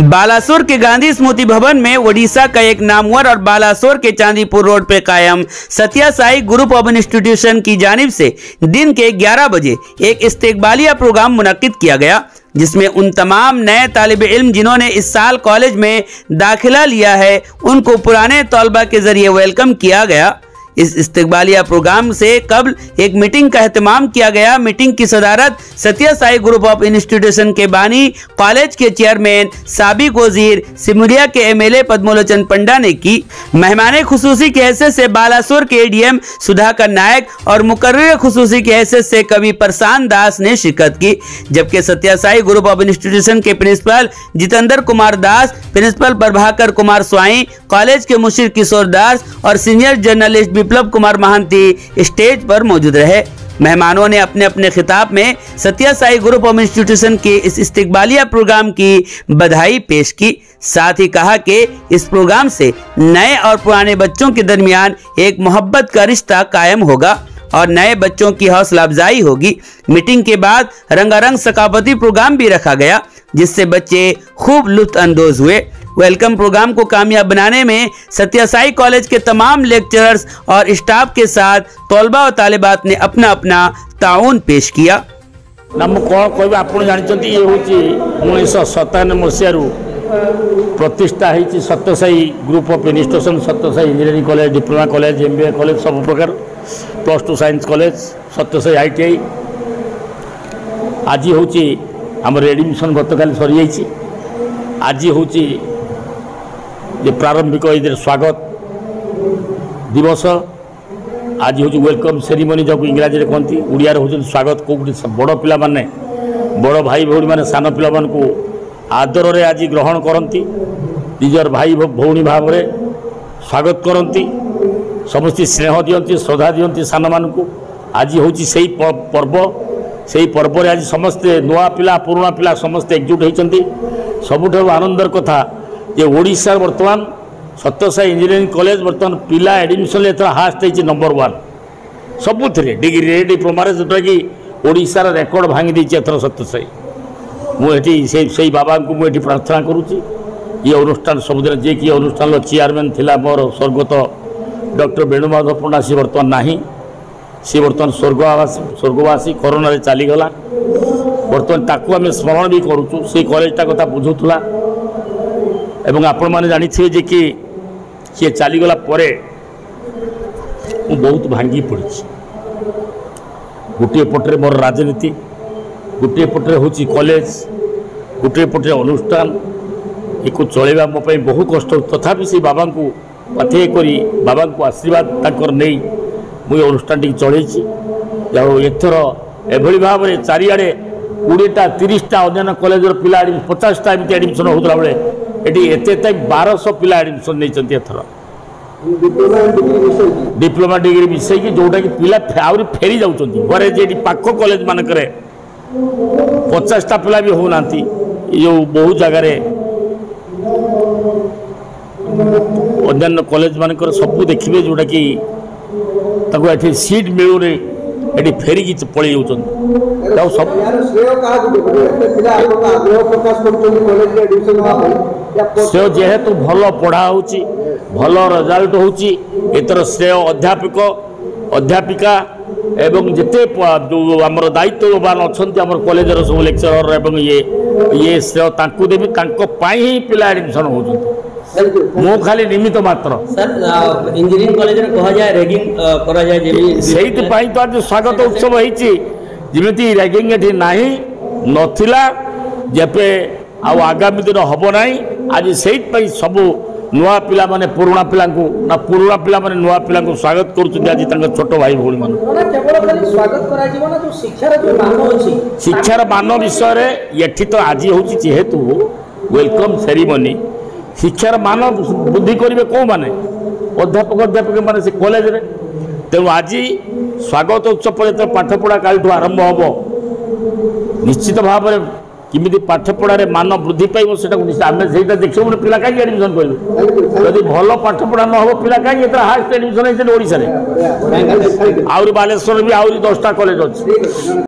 बालासोर के गांधी स्मृति भवन में ओडिशा का एक नामवर और बालासोर के चांदीपुर रोड पर कायम सत्य साई ग्रुप ऑफ इंस्टीट्यूशन की जानिब से दिन के 11 बजे एक इस्तेकबालिया प्रोग्राम मुनक्किद किया गया, जिसमें उन तमाम नए तालिब इल्म जिन्होंने इस साल कॉलेज में दाखिला लिया है उनको पुराने तलबा के जरिए वेलकम किया गया। इस इस्तेकबालिया प्रोग्राम से कबल एक मीटिंग का एहतमाम किया गया। मीटिंग की सदारत सत्य साई ग्रुप ऑफ इंस्टीट्यूशन के बानी, कॉलेज के चेयरमैन, साबिक वजीर, सिमुलिया के एमएलए पद्मलोचन पंडा ने की। मेहमान खुसूसी की हैसियत से बालासोर के एडीएम सुधाकर नायक और मुकर्रर खुसूसी की हैसियत से कवि प्रशांत दास ने शिरकत की, जबकि सत्य साई ग्रुप ऑफ इंस्टीट्यूशन के प्रिंसिपल जितेंद्र कुमार दास, प्रिंसिपल प्रभाकर कुमार स्वाई, कॉलेज के मुशीर किशोर दास और सीनियर जर्नलिस्ट विप्लव कुमार महांती स्टेज पर मौजूद रहे। मेहमानों ने अपने अपने खिताब में सत्य साई ग्रुप ऑफ इंस्टीट्यूशन के इस इस्तेकबालिया प्रोग्राम की बधाई पेश की। साथ ही कहा कि इस प्रोग्राम से नए और पुराने बच्चों के दरमियान एक मोहब्बत का रिश्ता कायम होगा और नए बच्चों की हौसला अफजाई होगी। मीटिंग के बाद रंगारंग सकाफती प्रोग्राम भी रखा गया, जिससे बच्चे खूब लुत्फ अंदोज हुए। वेलकम प्रोग्राम को कामयाब बनाने में सत्य साई कॉलेज के तमाम लेक्चरर्स और स्टाफ के साथ तलबा और तालिबात ने अपना अपना ताउन पेश किया। नाम कौन कह आप जानते ये हूँ 1997 मसीह प्रतिष्ठा होती सत्य साई ग्रुप ऑफ इंस्टीट्यूशन, सत्य Sai engineering college, diploma college, MBA college, सब प्रकार +2 साइंस कॉलेज, सत्य साई ITI। आज हूँ आम एडमिशन गतकाल सरी जाइए। आज हूँ जे प्रारंभिक ये स्वागत दिवस। आज हूँ वेलकम सेरिमनी जो इंग्राजी कहती, ओडिया हूँ स्वागत। कौटी बड़ पिला माने, बड़ भाई भौणी मैंने सान पिला को आदर रे आज ग्रहण करती, निजर भाई भौणी भाव में स्वागत करती, समस्त स्नेह दियंती, श्रद्धा दियंती सान मान को। आज हूँ से पर्व, से पर्व आज समस्ते नुआ पिला पुराणा पिला समस्ते एकजुट होती। सबुठ आनंदर कथा जे ओडिशा बर्तमान सत्य साई इंजीनियरिंग कॉलेज बर्तमान पिला एडमिशन एथर हास्ट होती नंबर 1 सबुथिरे, डिग्री डिप्लोमा जोटा कि ओडिशार रेकर्ड भांगी देती एथर सत्य साई। मुझे से बाबा को मुझे प्रार्थना करुच्ची ये अनुष्ठान सबुदिन जे कि अनुष्ठान चेयरमैन थिला मोर स्वर्गत डॉक्टर वेणुमाधव पंडा, सी बर्तमान नाही, सी बर्तमान स्वर्गवासी कोरोना चलीगला। बर्तमान ताकू आम स्मरण भी करुचु, से कॉलेजटा कथा बुझुला। एवं आपण मैंने जानी जे कि सी चलीगला बहुत भांगी पड़ी। गोटे पटे मोर राजनीति, गोटे पटे हूँ कॉलेज, गोटे पटे अनुष्ठान एक चलवा मो बहुत कष्ट। तथापि से बाबा को पाथे करी बाबा को आशीर्वाद तक नहीं मुझे अनुष्ठान टी चलई। एथर एभली भाव में चारिआडे 20टा 30टा अन्य कॉलेज पिला 50टा एमती एडमिशन होता बेले ये एत 1200 पिला एडमिशन नहीं एथर डिप्लोमा डिग्री मिसैकी, जोटा कि पिला आहरी फेरी जाऊँच जे पाख कॉलेज मानक 50टा पिला भी होना जो बहुत जगार अन्य कॉलेज मानक सब देखिए जोटा कि ये सीट मिलूनी ये फेरिकी पलि सब श्रेय जेहेतु भल पढ़ा हो भल रिजल्ट होतर श्रेय अध्यापक अध्यापिका एवं जिते जो आम दायित्ववान अच्छा आम कॉलेज सब लेक्चरर एवं ये श्रेय तांकु देवी ही पिला एडमिशन हो। मो खाली निमित्त मात्र सर इंजीनियरिंग कॉलेज में कहा जाए रैगिंग करा जाए से तो आज स्वागत उत्सव होती जमी रैगिंग ये नहीं नथिला जेपे आगामी दिन हम ना। आज से सबू नुआ पिला माने पुराणा पिला ना पुराणा पिला माने नुआ पिला स्वागत कर छोट भाई भौणी मान शिक्षार मान विषय ये तो आज हूँ जेहेतु वेलकम सेरिमनी शिक्षार मान बुद्धि करेंगे कौ मैंने अध्यापक अध्यापक मैंने से कॉलेज रे। तेणु आज स्वागत उत्सव जो पाठपढ़ा काल आरंभ हम निश्चित भाव में किमिति पाठपढ़ार मान वृद्धि पाइब से आम से देखिए पिला कहीं एडमिशन करेंगे जदि भल पाठपढ़ा न हो पिला कहीं हास्ट एडमिशन होती ओडिशा आहरी बालेश्वर भी आहरी 10टा कॉलेज अच्छी।